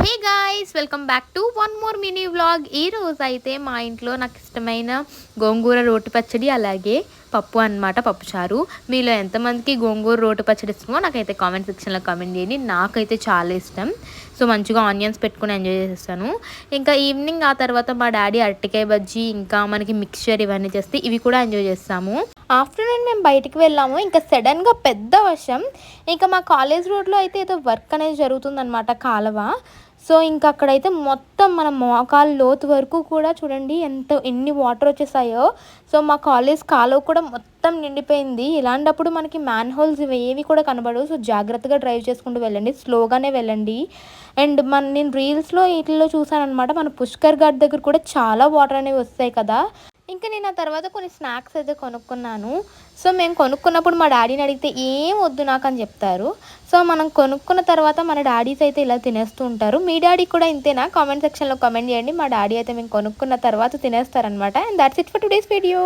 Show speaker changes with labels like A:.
A: Hey guys, welcome back to one more mini vlog. ఈ రోజు అయితే మా ఇంట్లో నాకు ఇష్టమైన గోంగూర రోటి పచ్చడి అలాగే పప్పు అన్నమాట, పప్పుచారు. మీలో ఎంతమందికి గోంగూర రోటి పచ్చడి ఇష్టమో నాకైతే కామెంట్ సెక్షన్లో కామెంట్ చేయండి. నాకైతే చాలా ఇష్టం. సో మంచిగా ఆనియన్స్ పెట్టుకుని ఎంజాయ్ చేసేస్తాను. ఇంకా ఈవినింగ్ ఆ తర్వాత మా డాడీ అరటికాయ బజ్జీ ఇంకా మనకి మిక్స్చర్ ఇవన్నీ చేస్తే ఇవి కూడా ఎంజాయ్ చేస్తాము. ఆఫ్టర్నూన్ మేము బయటికి వెళ్ళాము. ఇంకా సడన్గా పెద్ద వర్షం. ఇంకా మా కాలేజ్ రోడ్లో అయితే ఏదో వర్క్ అనేది జరుగుతుందన్నమాట, కాలువ. సో ఇంకా అక్కడైతే మొత్తం మన మోకాలు లోతు వరకు కూడా చూడండి ఎన్ని వాటర్ వచ్చేసాయో. సో మా కాలేజ్ కాలువ కూడా మొత్తం నిండిపోయింది. ఇలాంటప్పుడు మనకి మ్యాన్ హోల్స్ ఏవి కూడా కనబడవు. సో జాగ్రత్తగా డ్రైవ్ చేసుకుంటూ వెళ్ళండి, స్లోగానే వెళ్ళండి. అండ్ నేను రీల్స్లో వీటిల్లో చూసాను అనమాట, మన పుష్కర్ ఘాట్ దగ్గర కూడా చాలా వాటర్ అనేవి వస్తాయి కదా. ఇంకా నేను ఆ తర్వాత కొన్ని స్నాక్స్ అయితే కొనుక్కున్నాను. సో మేము కొనుక్కున్నప్పుడు మా డాడీని అడిగితే ఏం వద్దు నాకు అని చెప్తారు. సో మనం కొనుక్కున్న తర్వాత మన డాడీస్ అయితే ఇలా తినేస్తూ ఉంటారు. మీ డాడీ కూడా ఇంతేనా? కామెంట్ సెక్షన్లో కామెంట్ చేయండి. మా డాడీ అయితే మేము కొనుక్కున్న తర్వాత తినేస్తారనమాట. And that's it for today's video.